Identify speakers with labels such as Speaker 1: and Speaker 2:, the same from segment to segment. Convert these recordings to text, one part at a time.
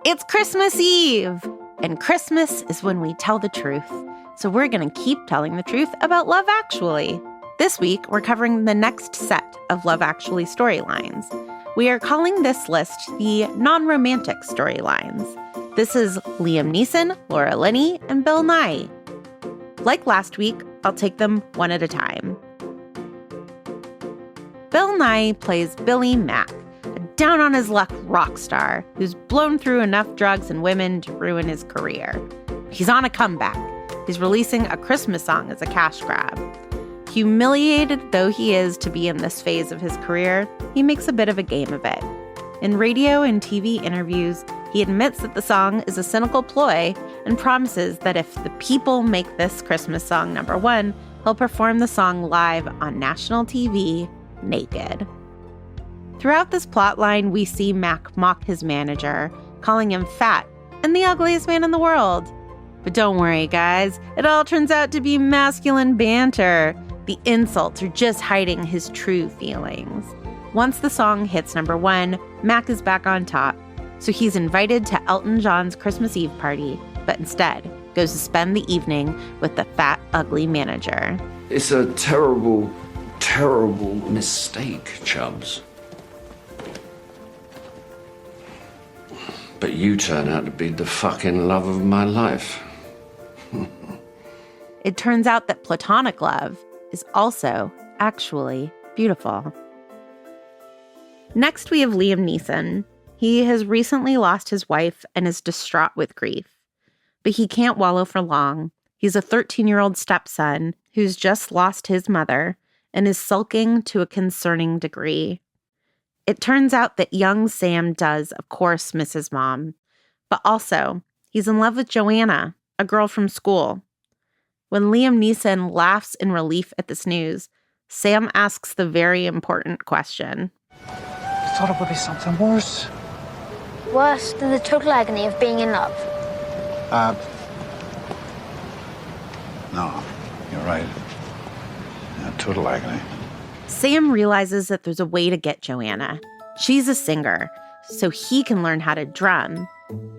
Speaker 1: It's Christmas Eve! And Christmas is when we tell the truth. So we're going to keep telling the truth about Love Actually. This week, we're covering the next set of Love Actually storylines. We are calling this list the non-romantic storylines. This is Liam Neeson, Laura Linney, and Bill Nighy. Like last week, I'll take them one at a time. Bill Nighy plays Billy Mack, a down-on-his-luck rock star who's blown through enough drugs and women to ruin his career. He's on a comeback. He's releasing a Christmas song as a cash grab. Humiliated though he is to be in this phase of his career, he makes a bit of a game of it. In radio and TV interviews, he admits that the song is a cynical ploy and promises that if the people make this Christmas song number one, he'll perform the song live on national TV naked. Throughout this plotline, we see Mac mock his manager, calling him fat and the ugliest man in the world. But don't worry, guys. It all turns out to be masculine banter. The insults are just hiding his true feelings. Once the song hits number one, Mac is back on top. So he's invited to Elton John's Christmas Eve party, but instead goes to spend the evening with the fat, ugly manager.
Speaker 2: It's a terrible, terrible mistake, Chubbs. But you turn out to be the fucking love of my life.
Speaker 1: It turns out that platonic love is also actually beautiful. Next, we have Liam Neeson. He has recently lost his wife and is distraught with grief. But he can't wallow for long. He's a 13-year-old stepson who's just lost his mother and is sulking to a concerning degree. It turns out that young Sam does, of course, miss his mom. But also, he's in love with Joanna, a girl from school. When Liam Neeson laughs in relief at this news, Sam asks the very important question.
Speaker 3: I thought it would be something worse.
Speaker 4: Worse than the total agony of being in love?
Speaker 3: No, you're right. Yeah, total agony.
Speaker 1: Sam realizes that there's a way to get Joanna. She's a singer, so he can learn how to drum.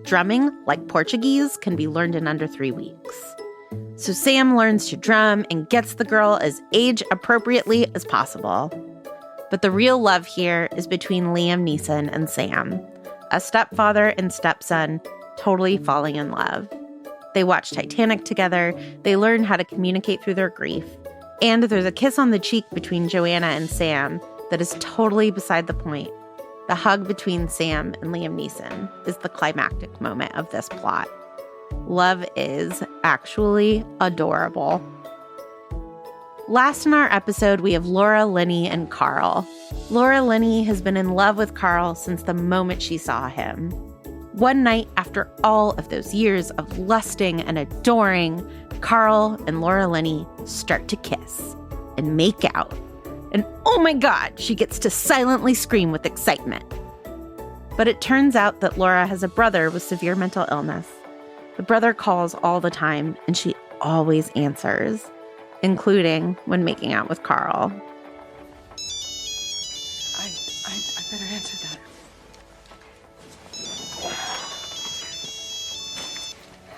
Speaker 1: Drumming, like Portuguese, can be learned in under 3 weeks. So Sam learns to drum and gets the girl as age-appropriately as possible. But the real love here is between Liam Neeson and Sam, a stepfather and stepson totally falling in love. They watch Titanic together, they learn how to communicate through their grief, and there's a kiss on the cheek between Joanna and Sam that is totally beside the point. The hug between Sam and Liam Neeson is the climactic moment of this plot. Love is actually adorable. Last in our episode, we have Laura Linney and Carl. Laura Linney has been in love with Carl since the moment she saw him. One night, after all of those years of lusting and adoring, Carl and Laura Linney start to kiss and make out. And oh my God, she gets to silently scream with excitement. But it turns out that Laura has a brother with severe mental illness. The brother calls all the time, and she always answers, including when making out with Carl.
Speaker 5: I better answer that.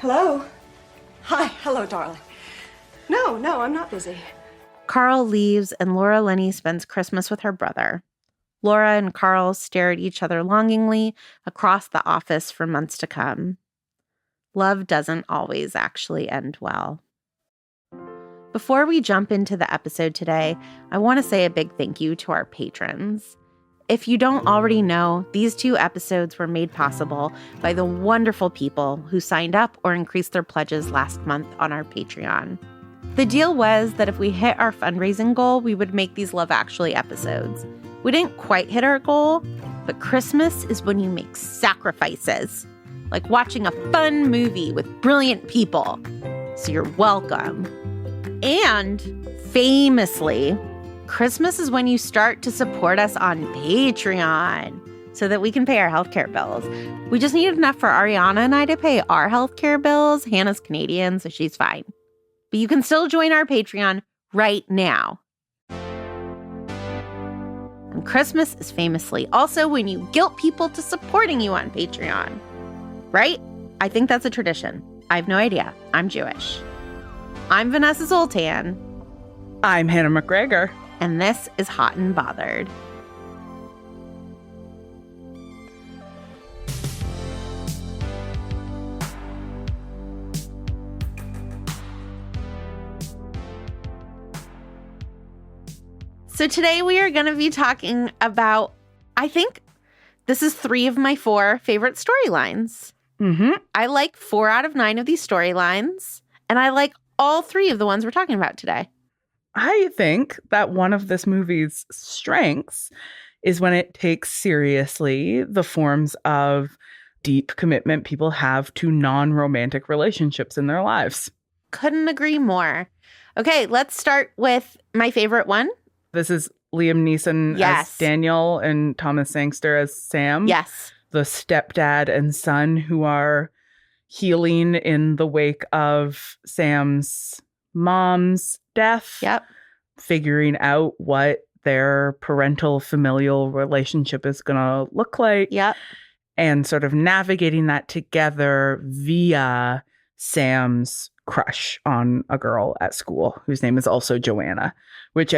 Speaker 5: Hello? Hi, hello, darling. No, I'm not busy.
Speaker 1: Carl leaves, and Laura Linney spends Christmas with her brother. Laura and Carl stare at each other longingly across the office for months to come. Love doesn't always actually end well. Before we jump into the episode today, I want to say a big thank you to our patrons. If you don't already know, these 2 episodes were made possible by the wonderful people who signed up or increased their pledges last month on our Patreon. The deal was that if we hit our fundraising goal, we would make these Love Actually episodes. We didn't quite hit our goal, but Christmas is when you make sacrifices, like watching a fun movie with brilliant people. So you're welcome. And famously, Christmas is when you start to support us on Patreon so that we can pay our healthcare bills. We just need enough for Ariana and I to pay our healthcare bills. Hannah's Canadian, so she's fine. But you can still join our Patreon right now. And Christmas is famously also when you guilt people to supporting you on Patreon. right? I think that's a tradition. I have no idea. I'm Jewish. I'm Vanessa Zoltan.
Speaker 6: I'm Hannah McGregor.
Speaker 1: And this is Hot and Bothered. So today we are going to be talking about, I think this is 3 of my 4 favorite storylines.
Speaker 6: Mm-hmm.
Speaker 1: I like 4 out of 9 of these storylines, and I like all 3 of the ones we're talking about today.
Speaker 6: I think that one of this movie's strengths is when it takes seriously the forms of deep commitment people have to non-romantic relationships in their lives.
Speaker 1: Couldn't agree more. Okay, let's start with my favorite one.
Speaker 6: This is Liam Neeson as Daniel and Thomas Sangster as Sam.
Speaker 1: Yes.
Speaker 6: The stepdad and son who are healing in the wake of Sam's mom's death.
Speaker 1: Yep.
Speaker 6: Figuring out what their parental familial relationship is going to look like.
Speaker 1: Yep.
Speaker 6: And sort of navigating that together via Sam's crush on a girl at school whose name is also Joanna, which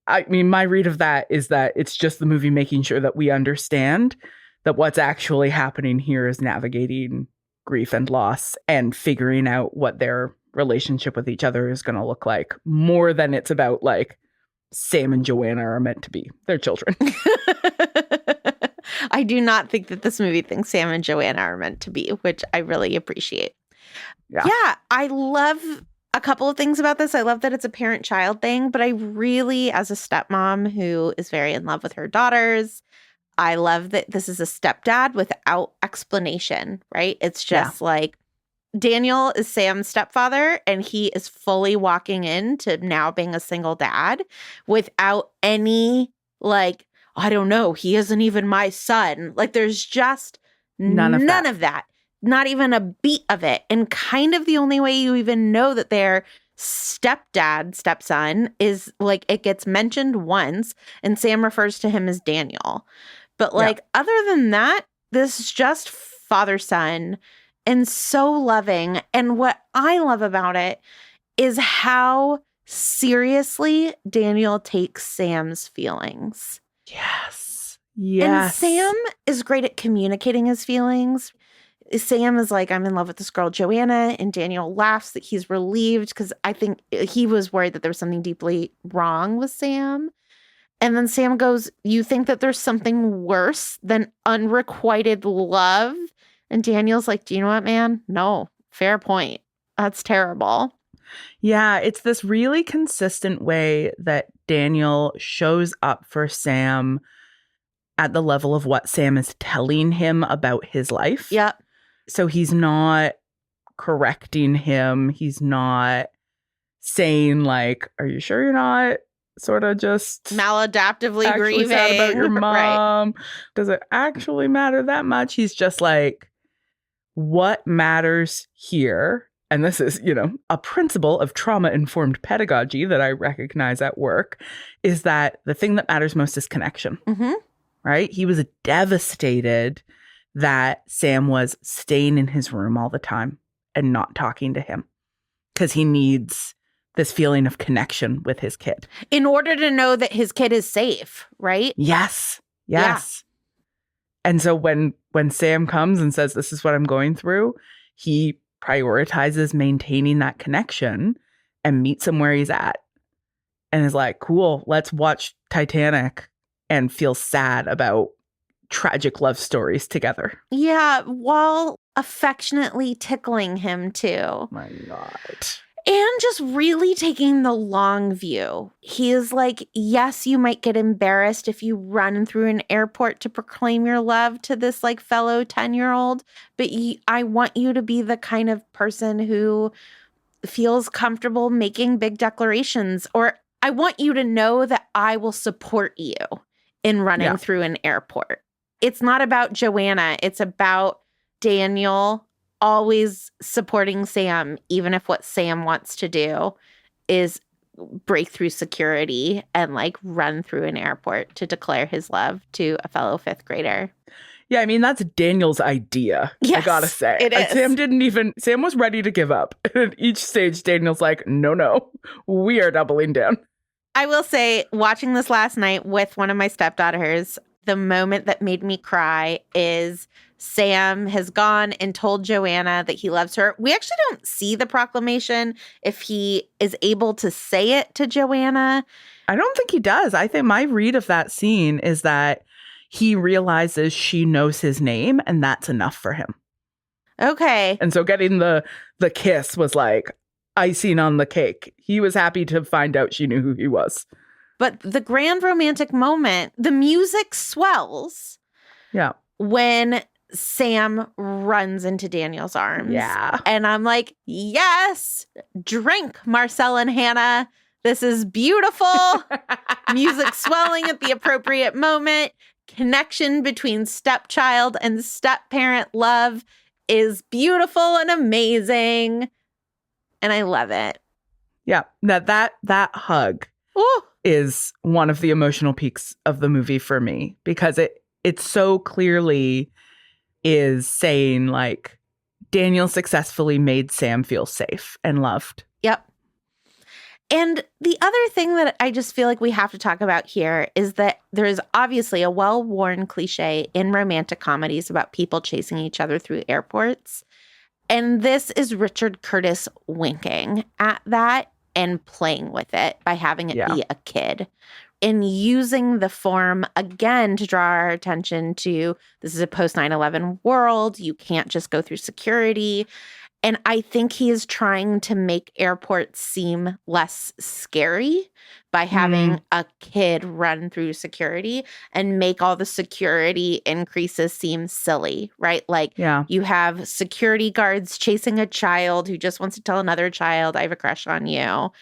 Speaker 6: I mean, my read of that is that it's just the movie making sure that we understand that what's actually happening here is navigating grief and loss and figuring out what their relationship with each other is going to look like, more than it's about like Sam and Joanna are meant to be their children.
Speaker 1: I do not think that this movie thinks Sam and Joanna are meant to be, which I really appreciate. Yeah, I love a couple of things about this. I love that it's a parent-child thing, but I really, as a stepmom who is very in love with her daughters, I love that this is a stepdad without explanation, right? It's just like Daniel is Sam's stepfather, and he is fully walking into now being a single dad without any, like, I don't know, he isn't even my son. Like, there's just none of that. Not even a beat of it. And kind of the only way you even know that they're stepson is, like, it gets mentioned once, and Sam refers to him as Daniel. But, like, other than that, this is just father-son. And so loving. And what I love about it is how seriously Daniel takes Sam's feelings.
Speaker 6: Yes.
Speaker 1: And Sam is great at communicating his feelings. Sam is like, I'm in love with this girl, Joanna. And Daniel laughs that he's relieved because I think he was worried that there was something deeply wrong with Sam. And then Sam goes, you think that there's something worse than unrequited love? And Daniel's like, do you know what, man? No, fair point. That's terrible.
Speaker 6: Yeah, it's this really consistent way that Daniel shows up for Sam at the level of what Sam is telling him about his life.
Speaker 1: Yep.
Speaker 6: So he's not correcting him. He's not saying, like, are you sure you're not sort of just
Speaker 1: maladaptively grieving
Speaker 6: sad about your mom?
Speaker 1: Right.
Speaker 6: Does it actually matter that much? He's just like, what matters here, and this is, a principle of trauma-informed pedagogy that I recognize at work, is that the thing that matters most is connection, right? He was devastated that Sam was staying in his room all the time and not talking to him because he needs this feeling of connection with his kid.
Speaker 1: In order to know that his kid is safe, right?
Speaker 6: Yes.
Speaker 1: Yeah.
Speaker 6: And so when Sam comes and says, this is what I'm going through, he prioritizes maintaining that connection and meets him where he's at. And is like, cool, let's watch Titanic and feel sad about tragic love stories together.
Speaker 1: Yeah, while affectionately tickling him too.
Speaker 6: My God.
Speaker 1: And just really taking the long view. He is like, yes, you might get embarrassed if you run through an airport to proclaim your love to this like fellow 10-year-old, but I want you to be the kind of person who feels comfortable making big declarations, or I want you to know that I will support you in running through an airport. It's not about Joanna. It's about Daniel always supporting Sam, even if what Sam wants to do is break through security and like run through an airport to declare his love to a fellow 5th grader.
Speaker 6: Yeah, I mean, that's Daniel's idea, I
Speaker 1: Yes,
Speaker 6: gotta say.
Speaker 1: it is.
Speaker 6: Sam was ready to give up. At each stage, Daniel's like, no, we are doubling down.
Speaker 1: I will say, watching this last night with one of my stepdaughters, the moment that made me cry is Sam has gone and told Joanna that he loves her. We actually don't see the proclamation if he is able to say it to Joanna.
Speaker 6: I don't think he does. I think my read of that scene is that he realizes she knows his name, and that's enough for him.
Speaker 1: Okay.
Speaker 6: And so getting the kiss was like icing on the cake. He was happy to find out she knew who he was.
Speaker 1: But the grand romantic moment, the music swells.
Speaker 6: Yeah.
Speaker 1: When Sam runs into Daniel's arms.
Speaker 6: Yeah.
Speaker 1: And I'm like, yes, drink, Marcel and Hannah. This is beautiful. Music swelling at the appropriate moment. Connection between stepchild and step-parent love is beautiful and amazing. And I love it.
Speaker 6: Yeah. That hug
Speaker 1: Ooh.
Speaker 6: is one of the emotional peaks of the movie for me, because it so clearly is saying, like, Daniel successfully made Sam feel safe and loved.
Speaker 1: Yep. And the other thing that I just feel like we have to talk about here is that there is obviously a well-worn cliche in romantic comedies about people chasing each other through airports. And this is Richard Curtis winking at that and playing with it by having it be a kid. And using the form, again, to draw our attention to this is a post 9/11 world. You can't just go through security. And I think he is trying to make airports seem less scary by having a kid run through security and make all the security increases seem silly, right? Like you have security guards chasing a child who just wants to tell another child, I have a crush on you.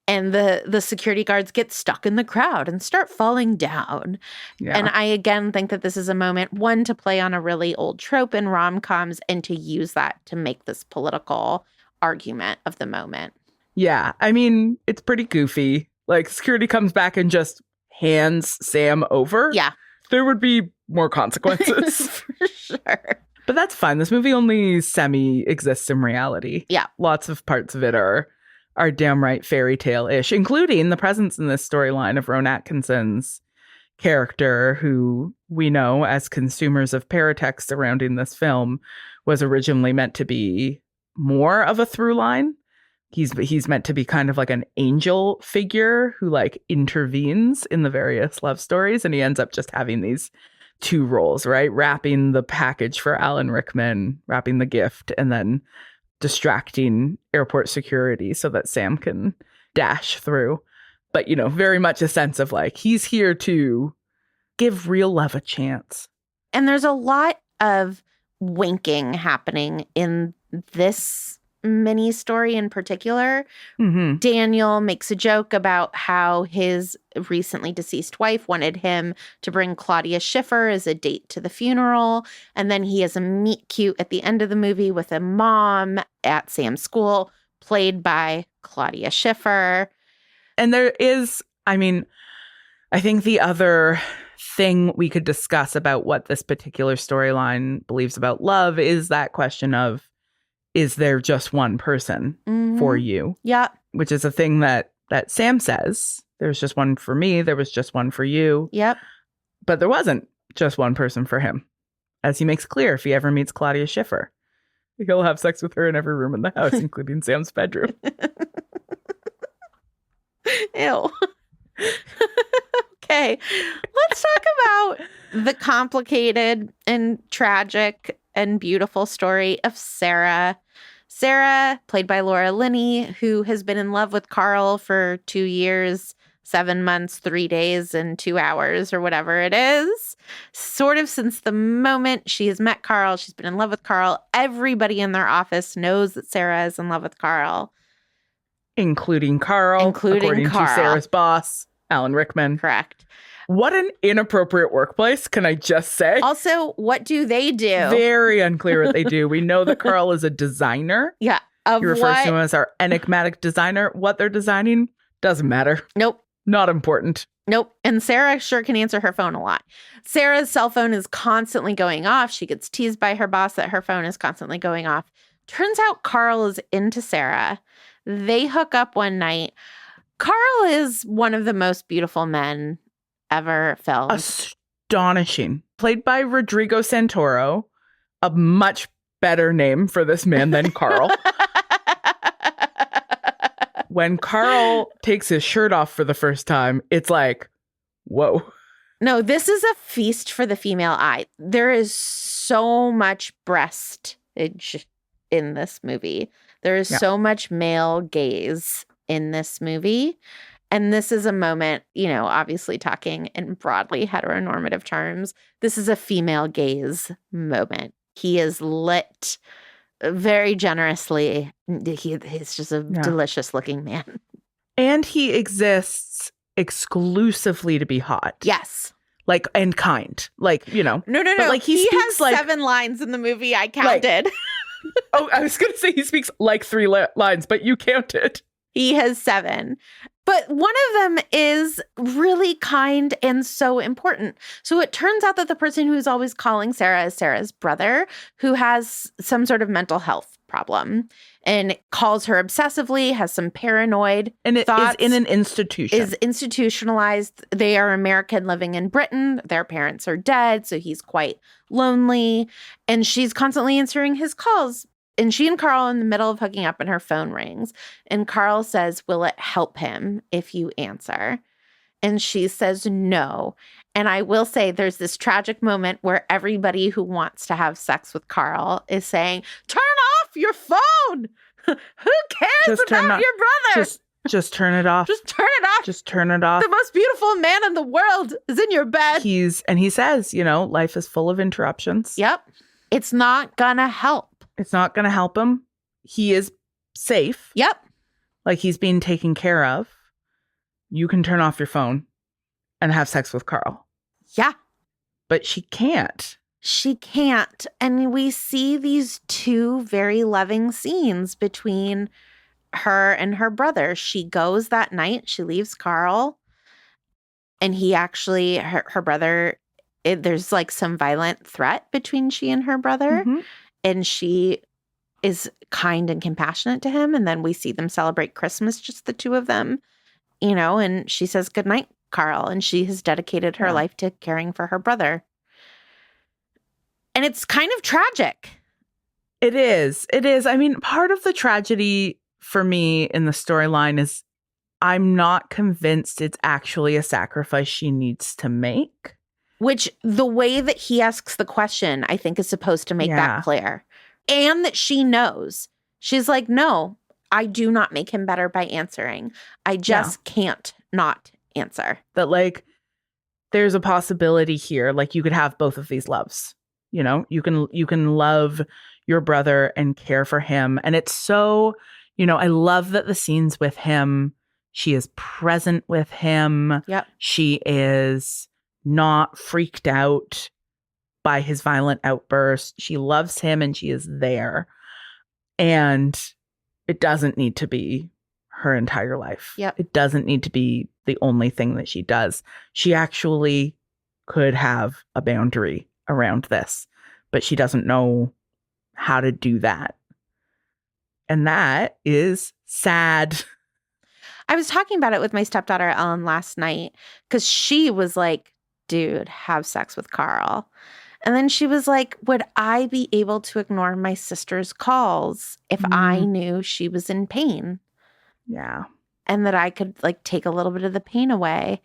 Speaker 1: And the security guards get stuck in the crowd and start falling down. Yeah. And I, again, think that this is a moment, one, to play on a really old trope in rom-coms and to use that to make this political argument of the moment.
Speaker 6: Yeah. I mean, it's pretty goofy. Like, security comes back and just hands Sam over.
Speaker 1: Yeah.
Speaker 6: There would be more consequences.
Speaker 1: For sure.
Speaker 6: But that's fine. This movie only semi-exists in reality.
Speaker 1: Yeah.
Speaker 6: Lots of parts of it are downright fairy tale-ish, including the presence in this storyline of Rowan Atkinson's character, who we know as consumers of paratext surrounding this film was originally meant to be more of a through line. He's meant to be kind of like an angel figure who like intervenes in the various love stories, and he ends up just having these two roles, right? Wrapping the package for Alan Rickman, wrapping the gift, and then distracting airport security so that Sam can dash through. But, you know, very much a sense of like, he's here to give real love a chance.
Speaker 1: And there's a lot of winking happening in this mini story in particular. Mm-hmm. Daniel makes a joke about how his recently deceased wife wanted him to bring Claudia Schiffer as a date to the funeral. And then he has a meet cute at the end of the movie with a mom at Sam's school, played by Claudia Schiffer.
Speaker 6: And there is, I mean, I think the other thing we could discuss about what this particular storyline believes about love is that question of, is there just one person for you?
Speaker 1: Yeah.
Speaker 6: Which is a thing that Sam says. There's just one for me. There was just one for you.
Speaker 1: Yep.
Speaker 6: But there wasn't just one person for him. As he makes clear, if he ever meets Claudia Schiffer, he'll have sex with her in every room in the house, including Sam's bedroom.
Speaker 1: Ew. Okay. Let's talk about the complicated and tragic and beautiful story of Sarah. Sarah, played by Laura Linney, who has been in love with Carl for 2 years, 7 months, 3 days, and 2 hours, or whatever it is. Sort of since the moment she has met Carl, she's been in love with Carl. Everybody in their office knows that Sarah is in love with Carl.
Speaker 6: Including Carl. According to Sarah's boss, Alan Rickman.
Speaker 1: Correct.
Speaker 6: What an inappropriate workplace, can I just say?
Speaker 1: Also, what do they do?
Speaker 6: Very unclear what they do. We know that Carl is a designer.
Speaker 1: Yeah.
Speaker 6: He refers to him as our enigmatic designer. What they're designing doesn't matter.
Speaker 1: Nope.
Speaker 6: Not important.
Speaker 1: Nope. And Sarah sure can answer her phone a lot. Sarah's cell phone is constantly going off. She gets teased by her boss that her phone is constantly going off. Turns out Carl is into Sarah. They hook up one night. Carl is one of the most beautiful men ever filmed.
Speaker 6: Astonishing. Played by Rodrigo Santoro, a much better name for this man than Carl. When Carl takes his shirt off for the first time, it's like, whoa.
Speaker 1: No, this is a feast for the female eye. There is so much breastage in this movie. There is so much male gaze in this movie. And this is a moment, you know, obviously talking in broadly heteronormative terms, this is a female gaze moment. He is lit very generously. He's just a delicious looking man.
Speaker 6: And he exists exclusively to be hot.
Speaker 1: Yes.
Speaker 6: Like, and kind. Like, you know.
Speaker 1: No.
Speaker 6: Like, he speaks
Speaker 1: has 7 lines in the movie. I counted.
Speaker 6: I was going to say he speaks like 3 lines, but you counted.
Speaker 1: He has 7. But one of them is really kind and so important. So it turns out that the person who's always calling Sarah is Sarah's brother, who has some sort of mental health problem and calls her obsessively, has some paranoid
Speaker 6: and it
Speaker 1: thoughts.
Speaker 6: Is in an institution.
Speaker 1: Is institutionalized. They are American living in Britain. Their parents are dead, so he's quite lonely. And she's constantly answering his calls. And she and Carl are in the middle of hooking up and her phone rings. And Carl says, will it help him if you answer? And she says, no. And I will say there's this tragic moment where everybody who wants to have sex with Carl is saying, turn off your phone. Who cares about your brother?
Speaker 6: Just turn it off.
Speaker 1: Just turn it off.
Speaker 6: Just turn it off.
Speaker 1: The most beautiful man in the world is in your bed.
Speaker 6: He says, you know, life is full of interruptions.
Speaker 1: Yep. It's not gonna help.
Speaker 6: It's not going to help him. He is safe.
Speaker 1: Yep.
Speaker 6: Like he's being taken care of. You can turn off your phone and have sex with Carl.
Speaker 1: Yeah.
Speaker 6: But she can't.
Speaker 1: She can't. And we see these 2 very loving scenes between her and her brother. She goes that night. She leaves Carl. And he actually, her brother, there's like some violent threat between she and her brother.
Speaker 6: Mm-hmm.
Speaker 1: And she is kind and compassionate to him. And then we see them celebrate Christmas, just the 2 of them, you know, and she says, good night, Carl. And she has dedicated her life to caring for her brother. And it's kind of tragic.
Speaker 6: It is. It is. I mean, part of the tragedy for me in the storyline is I'm not convinced it's actually a sacrifice she needs to make.
Speaker 1: Which the way that he asks the question, I think, is supposed to make that clear. And that she knows. She's like, no, I do not make him better by answering. I just can't not answer.
Speaker 6: That, like, there's a possibility here. Like, you could have both of these loves. You know, you can love your brother and care for him. And it's so, you know, I love that the scenes with him, she is present with him.
Speaker 1: Yep.
Speaker 6: She is not freaked out by his violent outburst. She loves him and she is there. And it doesn't need to be her entire life.
Speaker 1: Yep.
Speaker 6: It doesn't need to be the only thing that she does. She actually could have a boundary around this, but she doesn't know how to do that. And that is sad.
Speaker 1: I was talking about it with my stepdaughter, Ellen, last night, because she was like, dude, have sex with Carl. And then she was like, would I be able to ignore my sister's calls if I knew she was in pain?
Speaker 6: Yeah.
Speaker 1: And that I could like take a little bit of the pain away.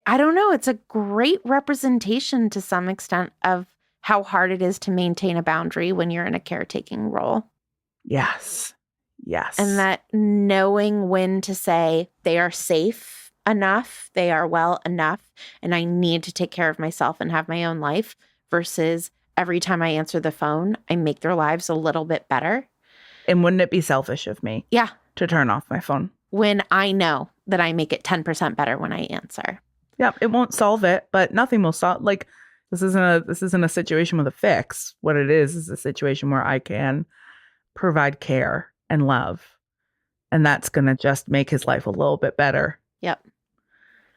Speaker 1: I don't know. It's a great representation to some extent of how hard it is to maintain a boundary when you're in a caretaking role.
Speaker 6: Yes. Yes.
Speaker 1: And that knowing when to say they are safe enough, they are well enough, and I need to take care of myself and have my own life versus every time I answer the phone, I make their lives a little bit better.
Speaker 6: And wouldn't it be selfish of me?
Speaker 1: Yeah.
Speaker 6: To turn off my phone?
Speaker 1: When I know that I make it 10% better when I answer.
Speaker 6: Yeah, it won't solve it, but nothing will solve. Like, this isn't a situation with a fix. What it is a situation where I can provide care and love. And that's going to just make his life a little bit better.
Speaker 1: Yep.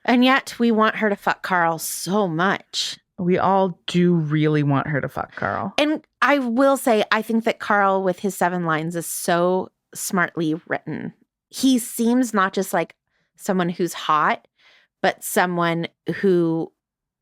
Speaker 1: And yet we want her to fuck Carl so much.
Speaker 6: We all do really want her to fuck Carl.
Speaker 1: And I will say, I think that Carl with his 7 lines is so smartly written. He seems not just like someone who's hot, but someone who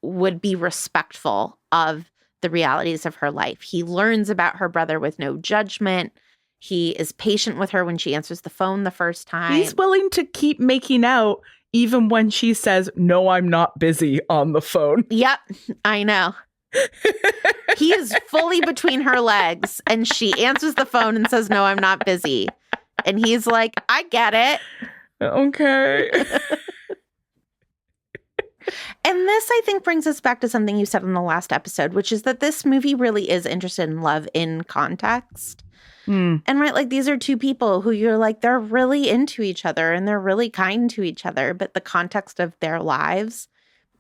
Speaker 1: would be respectful of the realities of her life. He learns about her brother with no judgment. He is patient with her when she answers the phone the first time.
Speaker 6: He's willing to keep making out even when she says, "No, I'm not busy" on the phone.
Speaker 1: Yep, I know. He is fully between her legs and she answers the phone and says, "No, I'm not busy." And he's like, "I get it."
Speaker 6: Okay.
Speaker 1: And this, I think, brings us back to something you said in the last episode, which is that this movie really is interested in love in context. And right, like these are two people who you're like, they're really into each other and they're really kind to each other. But the context of their lives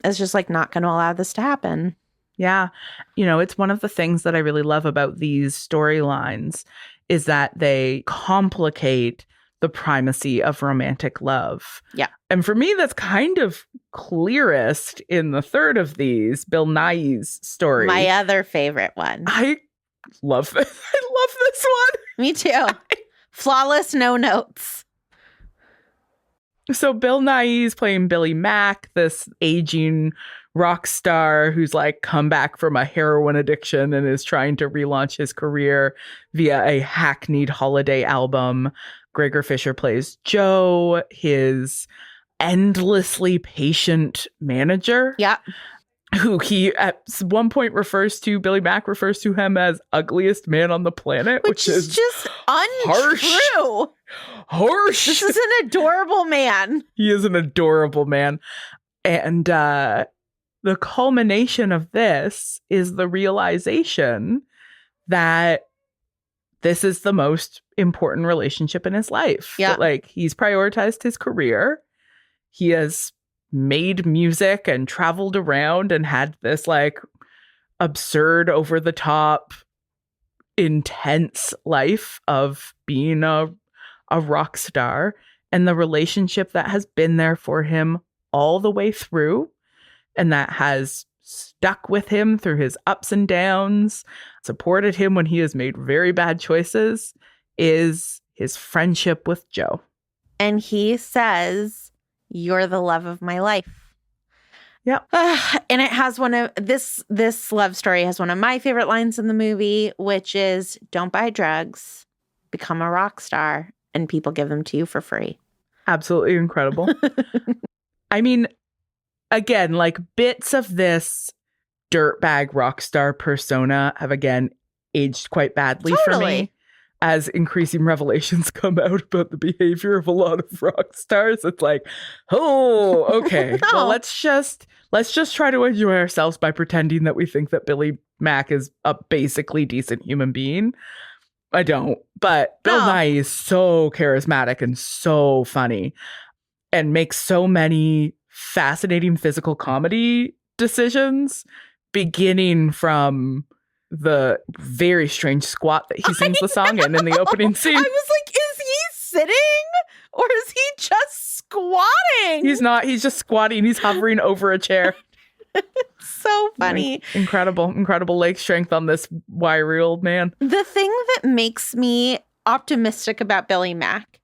Speaker 1: is just like not going to allow this to happen.
Speaker 6: Yeah. You know, it's one of the things that I really love about these storylines is that they complicate the primacy of romantic love.
Speaker 1: Yeah.
Speaker 6: And for me, that's kind of clearest in the third of these, Bill Nighy's story.
Speaker 1: My other favorite one.
Speaker 6: I love this. I love this one.
Speaker 1: Me too. Flawless, no notes.
Speaker 6: So Bill Nighy's playing Billy Mack, this aging rock star who's like come back from a heroin addiction and is trying to relaunch his career via a hackneyed holiday album. Gregor Fisher plays Joe, his endlessly patient manager.
Speaker 1: Yeah.
Speaker 6: Who he at one point Billy Mack refers to him as ugliest man on the planet, which is
Speaker 1: just untrue.
Speaker 6: Harsh.
Speaker 1: This is an adorable man.
Speaker 6: He is an adorable man. And the culmination of this is the realization that this is the most important relationship in his life.
Speaker 1: Yeah.
Speaker 6: That, like, he's prioritized his career. He has made music and traveled around and had this like absurd, over the top, intense life of being a rock star, and the relationship that has been there for him all the way through and that has stuck with him through his ups and downs, supported him when he has made very bad choices, is his friendship with Joe.
Speaker 1: And he says, "You're the love of my life."
Speaker 6: Yep.
Speaker 1: And it has one of this love story has one of my favorite lines in the movie, which is, "Don't buy drugs, become a rock star, and people give them to you for free."
Speaker 6: Absolutely incredible. I mean, again, like bits of this dirtbag rock star persona have again aged quite badly for me. As increasing revelations come out about the behavior of a lot of rock stars, it's like, oh, okay.
Speaker 1: No.
Speaker 6: Well, let's just try to enjoy ourselves by pretending that we think that Billy Mack is a basically decent human being. I don't. But Bill Nighy is so charismatic and so funny and makes so many fascinating physical comedy decisions, beginning from the very strange squat that he sings the song in the opening scene.
Speaker 1: I was like, is he sitting or is he just squatting?
Speaker 6: He's not. He's just squatting. He's hovering over a chair.
Speaker 1: So funny.
Speaker 6: Incredible leg strength on this wiry old man.
Speaker 1: The thing that makes me optimistic about Billy Mack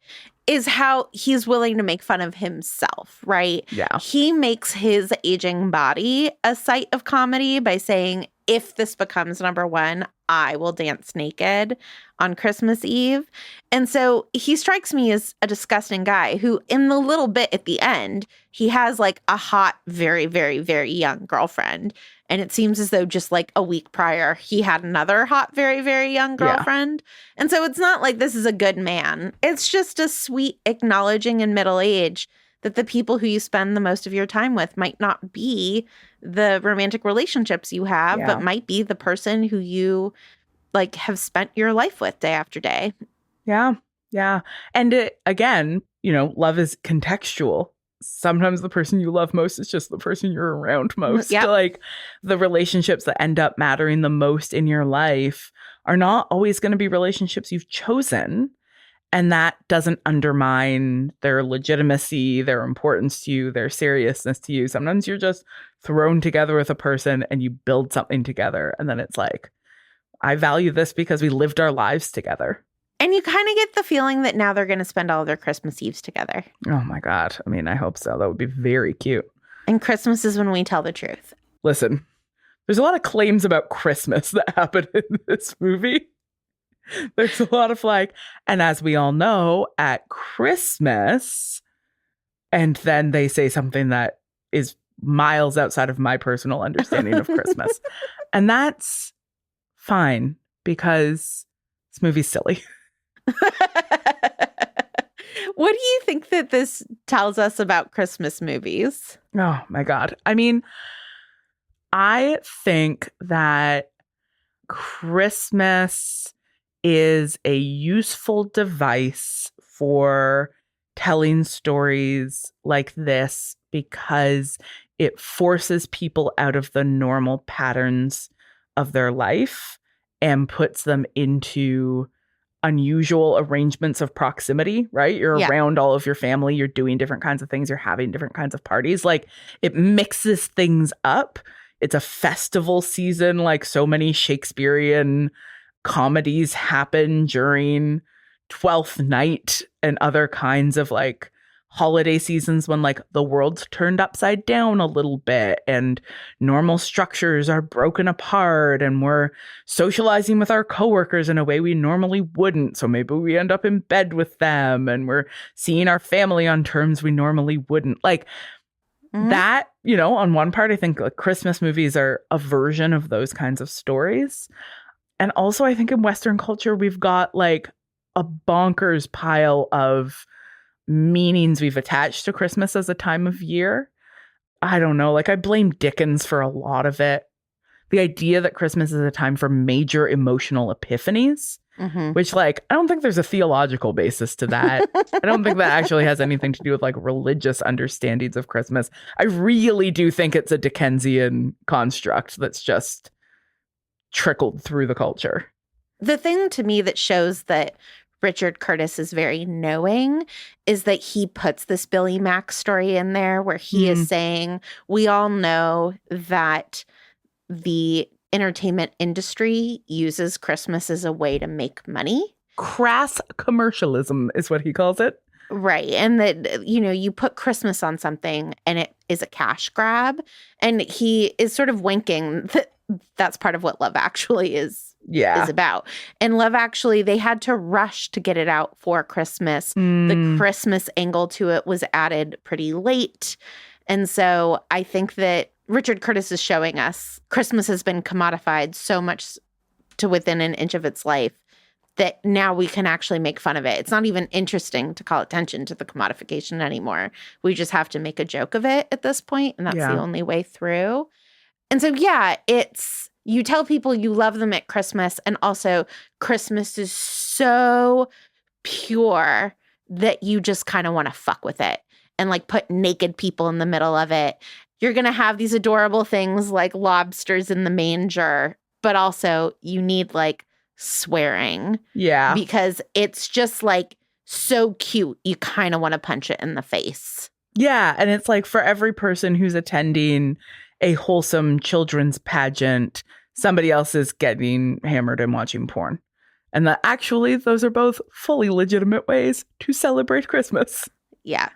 Speaker 1: is how he's willing to make fun of himself, right?
Speaker 6: Yeah.
Speaker 1: He makes his aging body a site of comedy by saying, if this becomes number one, I will dance naked on Christmas Eve. And so he strikes me as a disgusting guy who, in the little bit at the end, he has like a hot, very, very, very young girlfriend. And it seems as though just like a week prior, he had another hot, very, very young girlfriend. Yeah. And so it's not like this is a good man. It's just a sweet acknowledging in middle age that the people who you spend the most of your time with might not be the romantic relationships you have, but might be the person who you like have spent your life with day after day.
Speaker 6: Yeah. Yeah. And again, you know, love is contextual. Sometimes the person you love most is just the person you're around most.
Speaker 1: Yep.
Speaker 6: Like the relationships that end up mattering the most in your life are not always going to be relationships you've chosen. And that doesn't undermine their legitimacy, their importance to you, their seriousness to you. Sometimes you're just thrown together with a person and you build something together. And then it's like, I value this because we lived our lives together.
Speaker 1: And you kind of get the feeling that now they're going to spend all their Christmas Eves together.
Speaker 6: Oh my God. I mean, I hope so. That would be very cute.
Speaker 1: And Christmas is when we tell the truth.
Speaker 6: Listen, there's a lot of claims about Christmas that happen in this movie. There's a lot of like, and as we all know, at Christmas, and then they say something that is miles outside of my personal understanding of Christmas. And that's fine because this movie's silly.
Speaker 1: What do you think that this tells us about Christmas movies?
Speaker 6: Oh my God. I mean, I think that Christmas is a useful device for telling stories like this because it forces people out of the normal patterns of their life and puts them into unusual arrangements of proximity, right? You're around all of your family, you're doing different kinds of things, you're having different kinds of parties. Like it mixes things up. It's a festival season, like so many Shakespearean comedies happen during Twelfth Night and other kinds of like holiday seasons when like the world's turned upside down a little bit and normal structures are broken apart and we're socializing with our coworkers in a way we normally wouldn't. So maybe we end up in bed with them and we're seeing our family on terms we normally wouldn't. Like that, you know, on one part, I think like Christmas movies are a version of those kinds of stories. And also, I think in Western culture, we've got like a bonkers pile of meanings we've attached to Christmas as a time of year. I don't know. Like I blame Dickens for a lot of it. The idea that Christmas is a time for major emotional epiphanies, which like, I don't think there's a theological basis to that. I don't think that actually has anything to do with like religious understandings of Christmas. I really do think it's a Dickensian construct that's just trickled through the culture.
Speaker 1: The thing to me that shows that Richard Curtis is very knowing is that he puts this Billy Mack story in there where he is saying, we all know that the entertainment industry uses Christmas as a way to make money.
Speaker 6: Crass commercialism is what he calls it.
Speaker 1: Right. And that, you know, you put Christmas on something and it is a cash grab. And he is sort of winking that that's part of what Love Actually is about. And Love Actually, they had to rush to get it out for Christmas. The Christmas angle to it was added pretty late. And so I think that Richard Curtis is showing us Christmas has been commodified so much to within an inch of its life that now we can actually make fun of it. It's not even interesting to call attention to the commodification anymore. We just have to make a joke of it at this point, and that's the only way through. And so, it's you tell people you love them at Christmas, and also Christmas is so pure that you just kind of want to fuck with it and like put naked people in the middle of it. You're going to have these adorable things like lobsters in the manger, but also you need like swearing. Yeah. Because it's just like so cute. You kind of want to punch it in the face.
Speaker 6: Yeah. And it's like for every person who's attending a wholesome children's pageant, somebody else is getting hammered and watching porn. And that actually, those are both fully legitimate ways to celebrate Christmas.
Speaker 1: Yeah.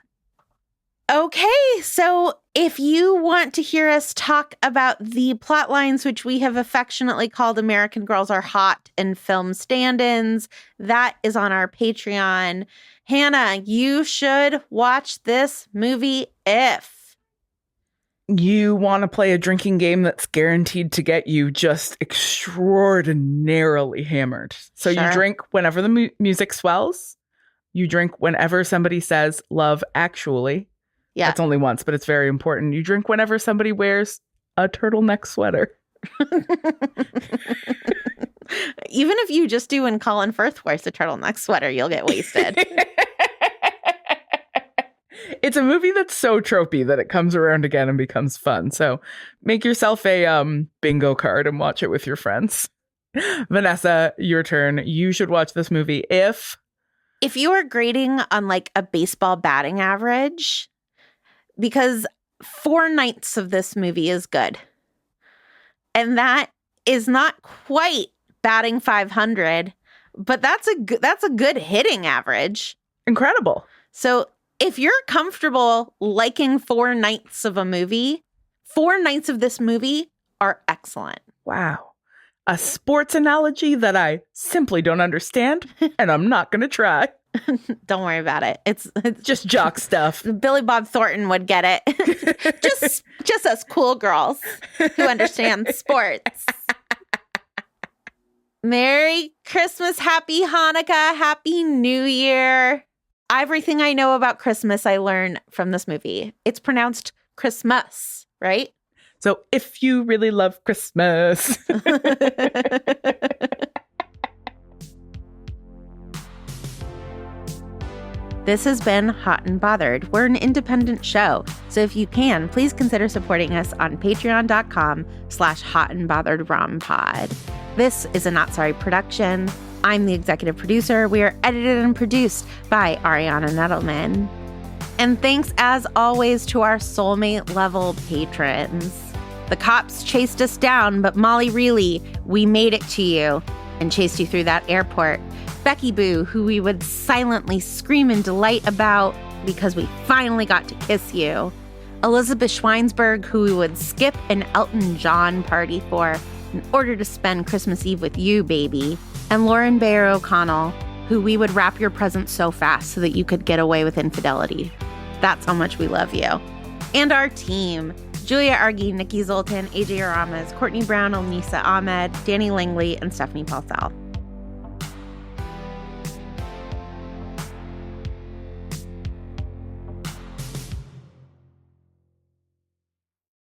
Speaker 1: Okay, so if you want to hear us talk about the plot lines, which we have affectionately called American Girls Are Hot and Film Stand-Ins, that is on our Patreon. Hannah, you should watch this movie if
Speaker 6: you want to play a drinking game that's guaranteed to get you just extraordinarily hammered. So you drink whenever the music swells. You drink whenever somebody says Love Actually. Yeah. That's only once, but it's very important. You drink whenever somebody wears a turtleneck sweater.
Speaker 1: Even if you just do when Colin Firth wears a turtleneck sweater, you'll get wasted.
Speaker 6: It's a movie that's so tropey that it comes around again and becomes fun. So make yourself a bingo card and watch it with your friends. Vanessa, your turn. You should watch this movie if
Speaker 1: if you are grading on like a baseball batting average, because 4/9 of this movie is good. And that is not quite batting 500, but that's a good hitting average.
Speaker 6: Incredible.
Speaker 1: So if you're comfortable liking 4/9 of a movie, 4/9 of this movie are excellent.
Speaker 6: Wow. A sports analogy that I simply don't understand, and I'm not going to try.
Speaker 1: Don't worry about it. It's
Speaker 6: Just jock stuff.
Speaker 1: Billy Bob Thornton would get it. just us cool girls who understand sports. Merry Christmas, Happy Hanukkah, Happy New Year. Everything I know about Christmas I learned from this movie. It's pronounced Christmas, right?
Speaker 6: So if you really love Christmas.
Speaker 1: This has been Hot and Bothered. We're an independent show, so if you can, please consider supporting us on patreon.com/hotandbotheredrompod. This is a Not Sorry production. I'm the executive producer. We are edited and produced by Ariana Nettleman. And thanks, as always, to our soulmate level patrons. The cops chased us down, but Molly Reilly, we made it to you and chased you through that airport. Becky Boo, who we would silently scream in delight about because we finally got to kiss you. Elizabeth Schweinsberg, who we would skip an Elton John party for in order to spend Christmas Eve with you, baby. And Lauren Bayer O'Connell, who we would wrap your present so fast so that you could get away with infidelity. That's how much we love you. And our team. Julia Argy, Nikki Zoltan, AJ Aramas, Courtney Brown, Elnisa Ahmed, Danny Langley, and Stephanie Paulsell.